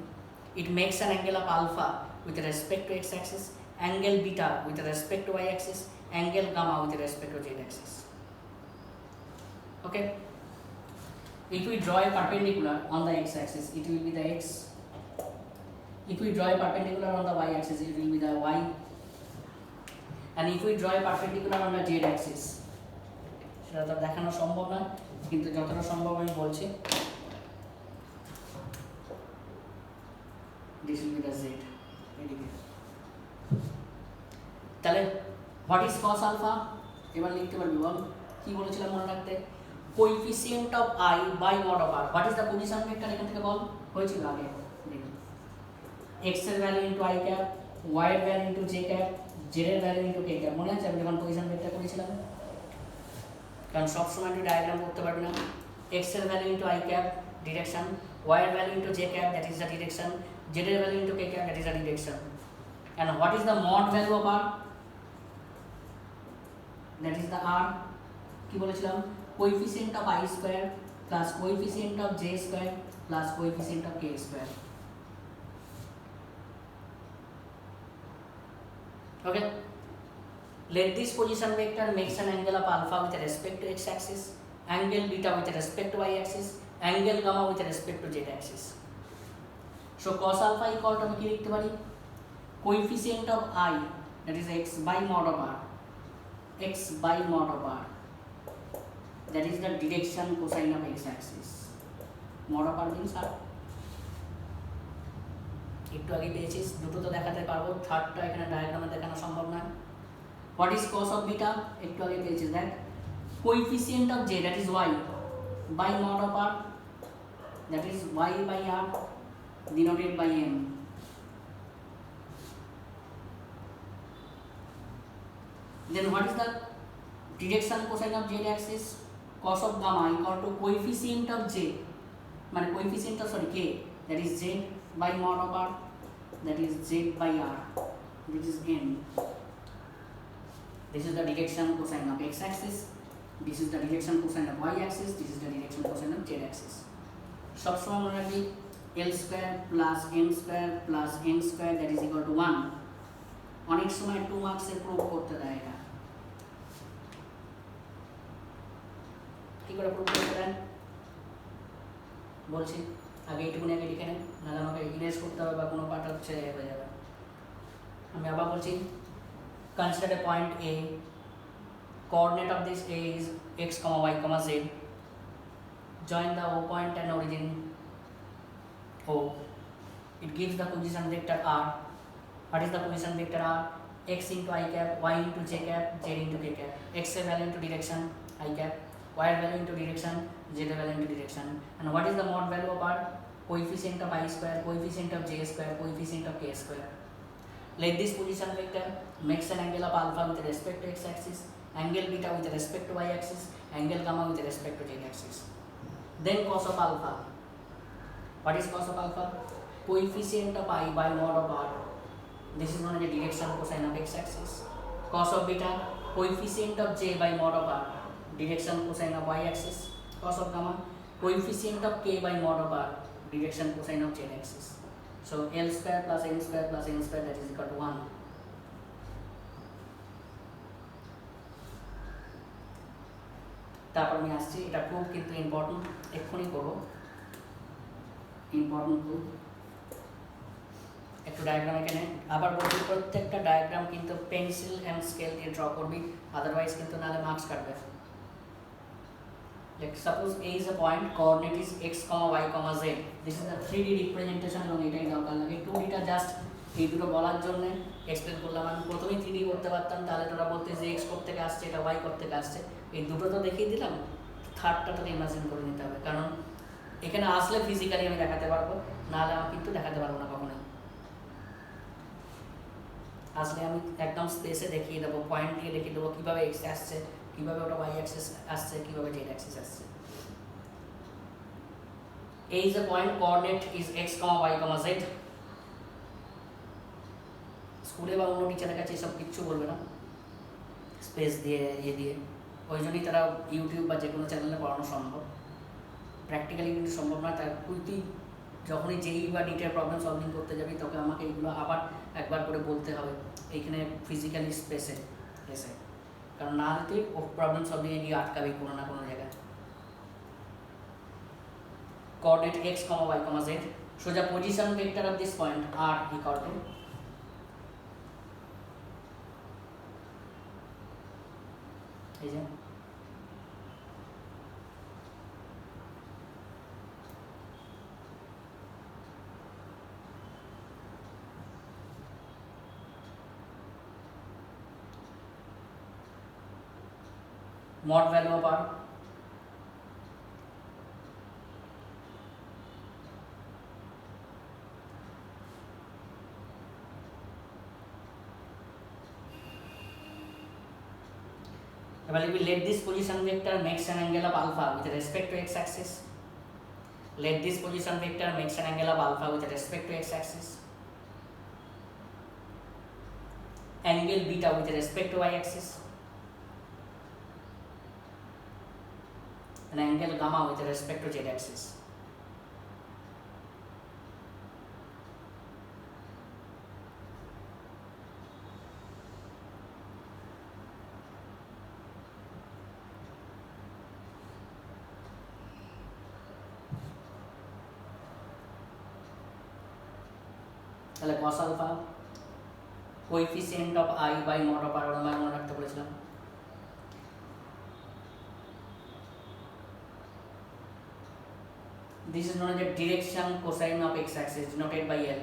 it makes an angle of alpha with respect to x axis, angle beta with respect to y axis, angle gamma with respect to z axis. Okay, if we draw a perpendicular on the x axis it will be the x, if we draw a perpendicular on the y axis it will be the y, and if we draw a perpendicular on the z axis সেটা তো দেখানো সম্ভব না, কিন্তু যতটা সম্ভব আমি বলছি, this will be the z এদিকে। তাহলে what is cos alpha এবার লিখতে পারবি, বল কি বলেছিলাম মনে রাখতে, coefficient of i by mod of r। What is the position vector এখান থেকে বল, হয়েছিল আগে দেখুন, x এর value into i cap, y এর value into j cap, z এর ভ্যালু ইনটু k ক্যাপ। মনে আছে আমি যখন পজিশন ভেক্টর করেছিলাম, কারণ সব সময় একটু ডায়াগ্রাম করতে পারবি না। x এর value into i cap direction, y এর value into j cap that is the direction, z এর value into k cap that is the direction. and what is the mod value of r, that is the r কি বলেছিলাম, coefficient of i square plus coefficient of j square plus coefficient of k square. Okay, let this position vector makes an angle of alpha with respect to x axis, angle beta with respect to y axis, angle gamma with respect to z axis. So cos alpha equal to আমি কি লিখতে পারি, coefficient of i that is x by mod of r, x by mod of r, that is the direction cosine of x axis, mod of r means r। একটু আগে পেয়েছিস, দুটো তো দেখাতে পারবো, থার্ডটা এখানে ডায়াগ্রামে দেখানো সম্ভব না। What is cos of beta একটু আগে পেয়েছিস, দেখ coefficient of j that is y by mod of r, that is y by r denoted by m, then what is the direction cosine of z axis, cos of gamma equal to coefficient of j, মানে coefficient of k that is z by mod of r, that is z by r, which is n. This is the direction cosine of x axis, this is the direction cosine of y axis, this is the direction cosine of z axis. সব সময় মনে রাখবি l square plus n square plus n square that is equal to 1। অনেক সময় 2 মার্কসে prove করতে দেয় এটা, কি করে প্রুভ করতে দেন বলছি, আগে এইটুকুনি আগে লিখে নেন, নাহলে আমাকে ইরেজ করতে হবে বা কোনো পার্ট হচ্ছে হয়ে যাবে। আমি আবার বলছি, consider a point A, coordinate of this A is x, y, z, join the O point and origin O, it gives the position vector r, What is the position vector R? X into I cap, y into j cap, z into k cap. X value into direction I cap, y value into direction, z value into direction. And what is the mod value of R? Coefficient of I square, coefficient of j square, coefficient of k square. Let this position vector makes an angle of alpha with respect to x axis, angle beta with respect to y axis, angle gamma with respect to z axis. Then cos of alpha. What is cos of alpha? Coefficient of I by mod of R. This is known as the direction cosine of x axis. Cos of beta, coefficient of j by mod of R, direction cosine of y axis. Cos of gamma, coefficient of k by mod of R, direction cosine of z axis. So L square plus n square plus n square, that is equal to 1. তারপর আমি আসছি, এটা proof কিন্তু important, এক্ষুনি করবো। Important proof, একটু diagram এখানে আবার বলছি, প্রত্যেকটা ডায়াগ্রাম কিন্তু পেন্সিল অ্যান্ড স্কেল দিয়ে ড্র করবি, আদারওয়াইজ কিন্তু নাহলে মার্কস কাটবে। Like suppose A is a point, coordinate is x, y, z. This is the 3D representation এবং এটাই দরকার লাগে। 2D টা জাস্ট এই দুটো বলার জন্য এক্সপ্লেন করলাম। আমি প্রথমেই 3D করতে পারতাম, তাহলে তোরা বলতে যে x করতে থেকে আসছে, এটা y করতে থেকে আসছে, এই দুটো তো দেখিয়ে দিলাম, থার্ডটা তোকে ইমাজিন করে নিতে হবে, কারণ এখানে আসলে ফিজিক্যালি আমি দেখাতে পারবো, নাহলে আমি কিন্তু দেখাতে পারবো না কখনোই। আসলে আমি একদম স্পেসে দেখিয়ে দেবো, পয়েন্ট দিয়ে দেখিয়ে দেবো কীভাবে x আসছে, কিভাবে ওটা y অ্যাক্সিস আসছে, কিভাবে z অ্যাক্সিস আসছে। A is a point, coordinate is x, y, z. স্কুলে বা অন্য টিচারের কাছে এসব কিচ্ছু বলবে না, স্পেস দিয়ে দিয়ে, ওই জন্যই তারা ইউটিউব বা যে কোনো চ্যানেলে পড়ানো সম্ভব, প্র্যাকটিক্যালি কিন্তু সম্ভব না। তার তুই যখনই যেই বা নিটের প্রবলেম সলভিং করতে যাবি, তখন আমাকে এইগুলো আবার একবার করে বলতে হবে এইখানে ফিজিক্যালি স্পেসে এসে, কারণ না হলে তুই প্রবলেম সলভিংয়ে গিয়ে আটকাবি কোনো না কোনো জায়গায়। coordinate x, y, z. So the position vector of this point r equal to is it mod value of r, well, we let this position vector makes an angle of alpha with respect to x axis. Let this position vector makes an angle of alpha with respect to x axis. Angle beta with respect to y axis. And angle gamma with respect to z axis. তাহলে cos alpha, coefficient of I by mod of r আমরা মনে রাখতে বলেছিলাম। This is known as the direction cosine of x axis denoted by L.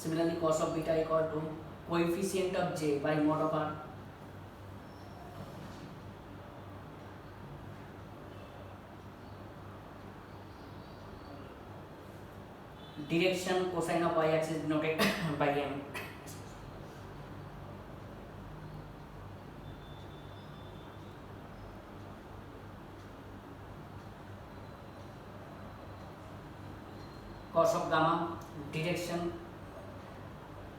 Similarly, cos of beta equal to coefficient of j by mod of r. Direction cosine of y axis denoted by m. Cos of gamma, direction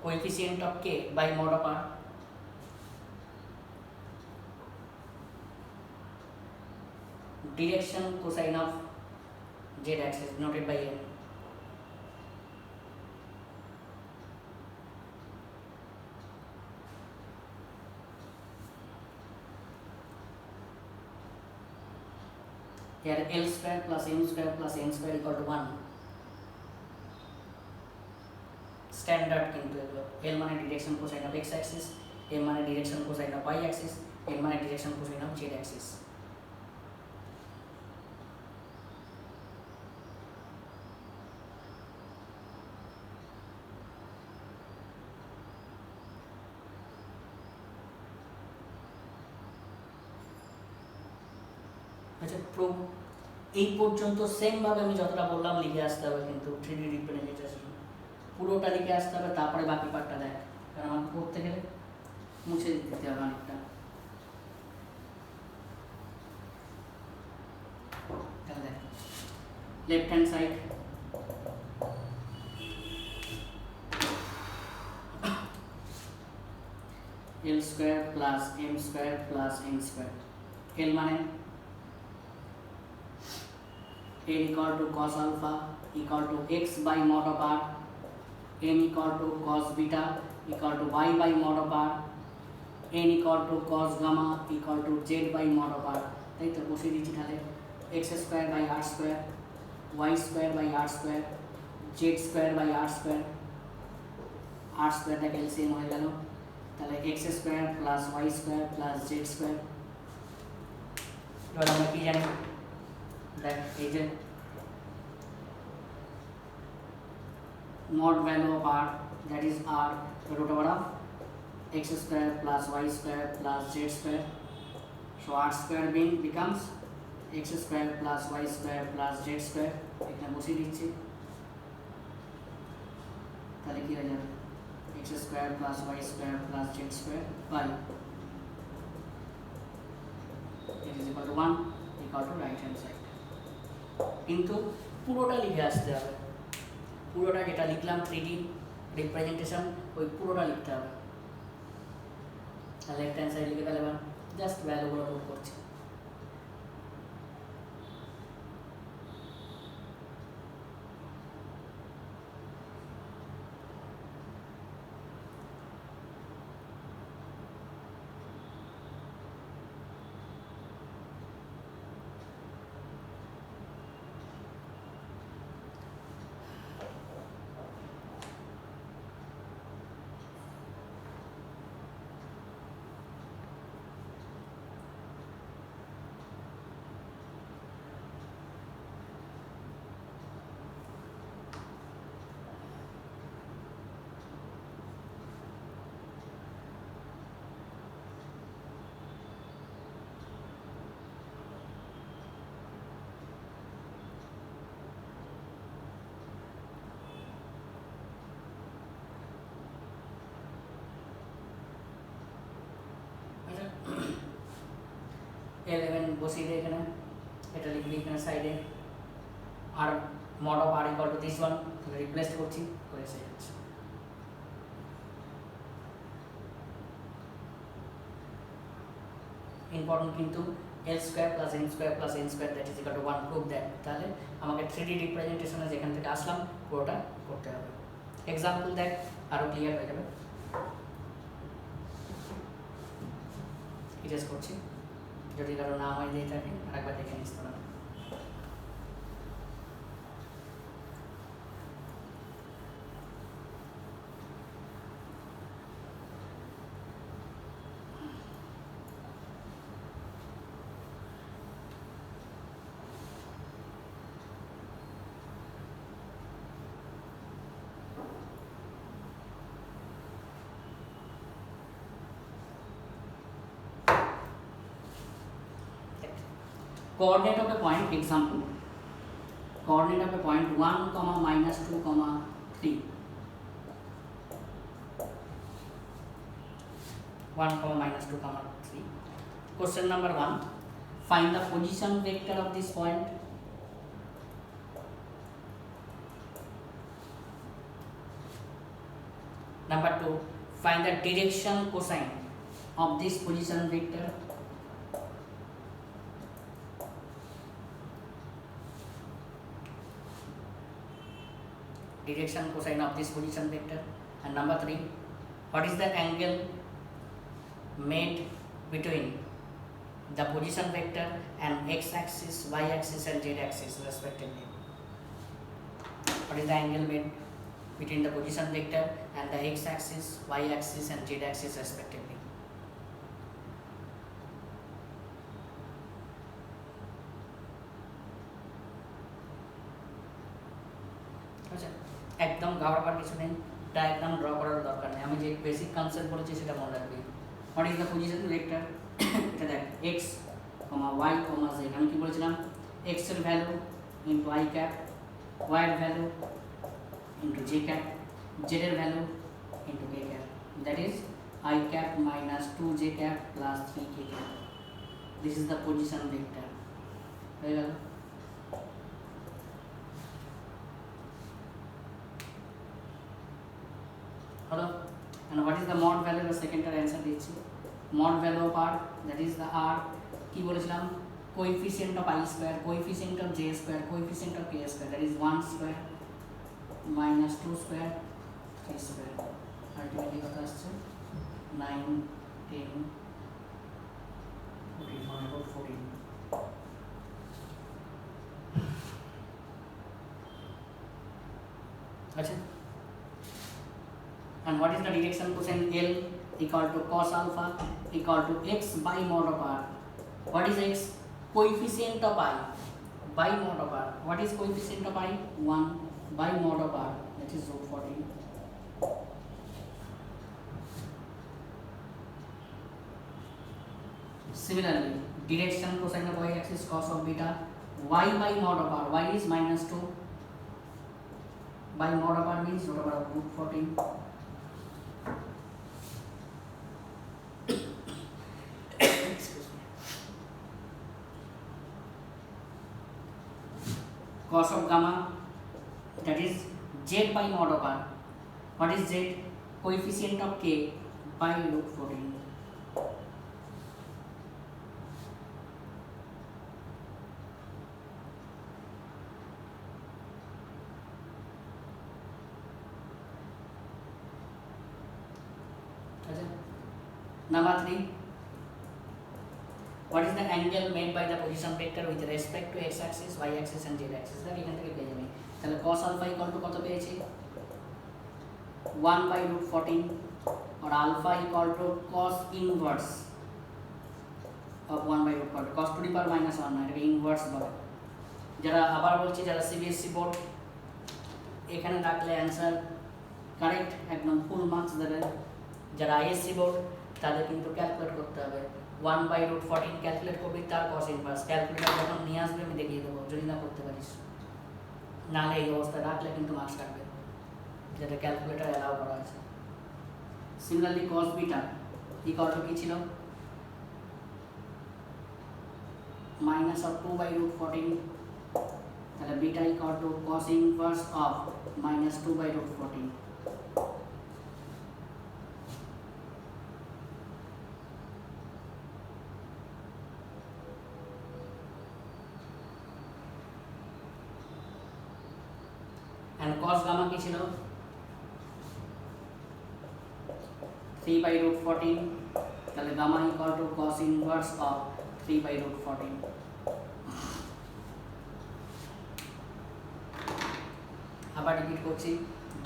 coefficient of k by mod of r. Direction cosine of z axis denoted by m. Here L square plus m square plus n square equal to 1. Standard কিন্তু এগুলো। L মানে direction cosine of X axis, M মানে direction cosine of Y axis, M মানে direction cosine of Z axis. আচ্ছা proof এই পর্যন্ত same ভাবে আমি যতটা বললাম লিখে আসতে হবে, কিন্তু 3D রিপ্রেজেন্টেশন পুরোটা লিখে আসতে হবে, তারপরে বাকি পার্টটা দেখ, কারণ আমাকে করতে গেলে মুছে দিতে হবে অনেকটা। তাহলে দেখ left hand side L square plus M square plus N square. L মানে L equal to cos alpha equal to x by mod of r, m equal to cos beta equal to y by mod of r, n equal to cos gamma equal to z by mod of r। তাই তো বসিয়ে দিচ্ছি তাহলে x square by r square, y square by r square, z square by r square, r স্কোয়ারটা ক্যালসিয়াম হয়ে গেল, তাহলে x square plus y square plus z square. এবার আমরা কি জানি দেখ, এই যে mod value of r, that is r root over of x square plus y square plus z square, so r square becomes x square plus y square plus z square। এখানে বসিয়ে দিচ্ছি, তাহলে কি হয়ে যাবে x square plus y square plus z square by it is equal to 1 equal to right hand side। কিন্তু পুরোটা লিখে আসতে হবে, পুরোটা যেটা লিখলাম 3D রিপ্রেজেন্টেশন ওই পুরোটা লিখতে হবে। লেফট হ্যান্ড সাইড লিখে তাহলে জাস্ট ভ্যালুগুলো নোট করছি। এলেভেন বসিয়ে দিই এখানে, এটা লিখবি এখানে সাইডে, আর mod of r equal to this one, তাহলে রিপ্লেস করছি করে এসে যাচ্ছে। ইম্পর্টেন্ট কিন্তু l square plus n square plus n square that is equal to 1 proof that, তাহলে আমাকে 3D রিপ্রেজেন্টেশনে যেখান থেকে আসলাম পুরোটা করতে হবে। এক্সাম্পল দেখ আরো ক্লিয়ার হয়ে যাবে। ইরেজ করছি, যদি কারো না হয় দিয়ে থাকে আরেকবার দেখে নিস তোরা। Coordinate of a point, example, coordinate of a point 1, minus 2, 3, 1, minus 2, 3. Question number 1, find the position vector of this point. Number 2, find the direction cosine of this position vector. Direction cosine of this position vector. And number 3, what is the angle made between the position vector and x axis, y axis and z axis respectively? What is the angle made? between the position vector and the x axis, y axis and z axis respectively. আচ্ছা, একদম ঘাবড়াবার কিছু নেই, diagram draw করার দরকার নেই। আমি যে basic concept বলেছি সেটা মনে রাখবি। What is the position vector? এটা দেখ x, y, z। আমি কি বলেছিলাম? x এর value into i cap, y এর value into j cap, z এর value into k cap. That is i cap minus 2j cap plus 3k cap. This is the position vector. হয়ে গেল? Hello, and what is the mod value? The second answer দিচ্ছি। mod value of r, that is the r কি বলেছিলাম, coefficient of i square, coefficient of j square, coefficient of k square, that is 1 square minus 2 square 3 square, ultimately কত আসছে 9 10 14 about 14। আচ্ছা, and what is the direction cosine L equal to cos alpha equal to x by mod of r. What is x? Coefficient of I by mod of r. What is coefficient of I? 1 by mod of r, that is root 14. Similarly, direction cosine of y axis cos of beta, y by mod of r, y is minus 2 by mod of r means root over root 14. Cos of gamma, that is z by mod of r. What is z? Coefficient of k by root 14. Number 3, what is the angle made by the position vector with respect to x axis, y axis and z axis? দেখ এখান থেকে পেয়ে যাবে। তাহলে cos alpha equal to কত পেয়েছি? 1 by root 14 और alpha equal to cos inverse of 1 by root 14, cos to the power minus 1 এটাকে ইনভার্স বলে। যারা আবার বলছি, যারা সিবিএসসি বোর্ড এখানে রাখলে অ্যান্সার কারেক্ট, একদম ফুল মার্কস দেবে। যারা আইএসসি বোর্ড তাদের কিন্তু ক্যালকুলেট করতে হবে। 1 বাই রুট 14 ক্যালকুলেট করবি, তার কস ইনভার্স। ক্যালকুলেটার যখন নিয়ে আসবে আমি দেখিয়ে দেবো, যদি না করতে পারিস। নাহলে এই অবস্থা রাখলে কিন্তু মার্কস কাটবে, যেটা ক্যালকুলেটার অ্যালাউ করা আছে। Similarly cos beta equal to কি ছিল? Minus of 2 by root 14। তাহলে beta equal to cos inverse of minus 2 by root 14। and cos gamma কি ছিল? 3 by root 14। তাহলে gamma equal to cos inverse of 3 by root 14। আবার repeat করছি,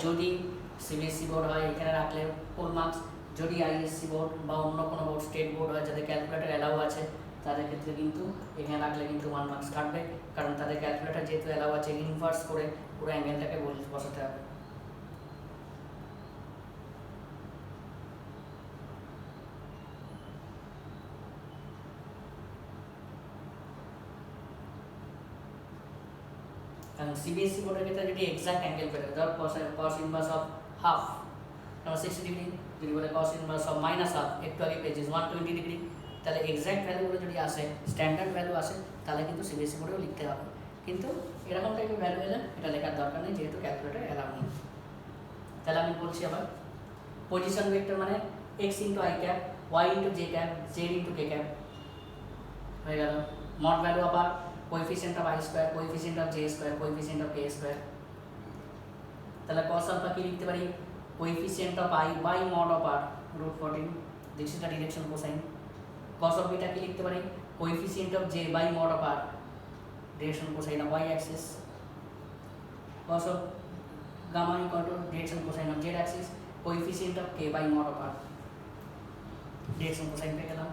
যদি CBSE board হয় এখানে রাখলে ফুল মার্কস, যদি আইএসসি বোর্ড বা অন্য কোনো বোর্ড, স্টেট বোর্ড হয় যাদের ক্যালকুলেটর অ্যালাউ আছে, তাদের ক্ষেত্রে কিন্তু এখানে রাখলে কিন্তু 1 মার্কস কাটবে, কারণ তাদের ক্যালকুলেটর যেহেতু অ্যালাউ আছে ইনভার্স করে পুরো অ্যাঙ্গেলটাকে বসাতে হবে। কারণ সিবিএসসি বোর্ডের ক্ষেত্রে যদি এক্সাক্ট অ্যাঙ্গেল বের হয়, ধর cos inverse of half 60 degree, যদি বলে cos inverse of minus half, একটু আগে পেয়েছিস 120 ডিগ্রি, তাহলে এক্সাক্ট ভ্যালুগুলো যদি আসে, স্ট্যান্ডার্ড ভ্যালু আসে, তাহলে কিন্তু সিবিএসসি বোর্ডেও লিখতে হবে। কিন্তু এরকম টাইপের ভ্যালু এলে এটা লেখার দরকার নেই, যেহেতু ক্যালকুলেটর অ্যালাউ নেই। তাহলে আমি বলছি আবার, পজিশন ভেক্টর মানে x into I cap, y into J cap, Z into K cap হয়ে গেল। মড ভ্যালু আবার coefficient of I square, coefficient of J square, coefficient of K square. তাহলে cos আলফা কি লিখতে পারি? Coefficient of I by mod of R root 14, this is the direction cosine. cos of beta কি লিখতে পারি? Coefficient of J by mod of R, direction cosine of y axis। cos of gamma equal to direction cosine of z axis, coefficient of k by mod of r, direction cosine पे गया.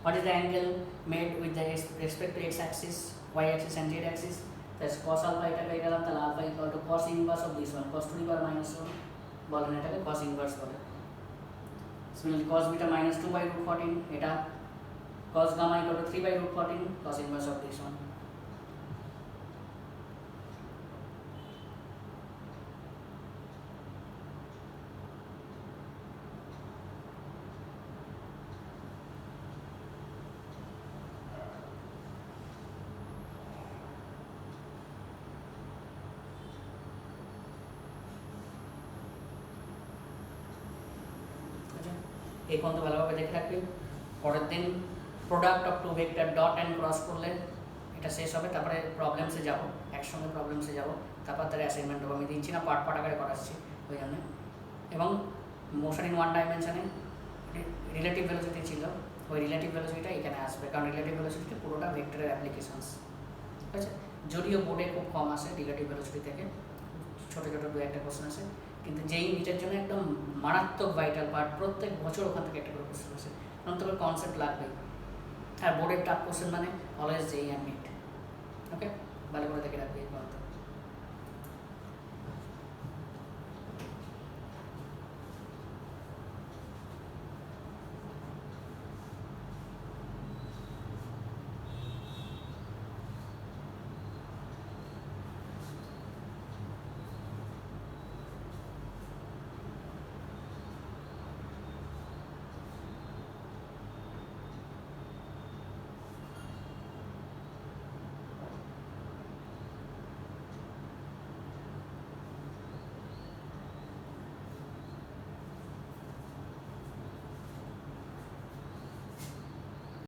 What is the angle made with the respect to x axis, y axis and z axis? That's cos alpha এটা পেয়ে গেলাম, তাহলে alpha equal to cos inverse of this one, cos to the power minus 1 বলেন এটাকে cos inverse বলে. Similarly cos beta minus 2 by root 14 এটা cos gamma equal to 3 by root 14 cos inverse of this one. এই পর্যন্ত ভালোভাবে দেখে রাখবে। পরের দিন product of two vector dot and cross করলে এটা শেষ হবে, তারপরে প্রবলেমসে যাব, একসঙ্গে প্রবলেমসে যাব, তারপর তার অ্যাসাইনমেন্ট হবে। আমি দিচ্ছি না, পার্ট পার্ট আকারে করাচ্ছি ওই জন্য। এবং মোশন ইন ওয়ান ডাইমেনশনে রিলেটিভ ভেলোসিটি ছিল, ওই রিলেটিভ ভেলোসিটিটা এখানে আসবে, কারণ রিলেটিভ ভেলোসিটি পুরোটা ভেক্টরের অ্যাপ্লিকেশনস। ঠিক আছে, যদিও বোর্ডে খুব কম আসে রিলেটিভ ভেলোসিটি থেকে, ছোটো ছোটো দু একটা কোশ্চেন আসে, কিন্তু যেই নিটের জন্য একদম মারাত্মক ভাইটাল পার্ট, প্রত্যেক বছর ওখান থেকে একটা করে কোশ্চেন আসে, কারণ তোর কনসেপ্ট লাগবে। আর বোর্ডের টাফ কোশ্চেন মানে অলওয়েজ যেই অ্যান্ড নিট। ওকে, ভালো করে দেখে রাখবে এই পর্যন্ত।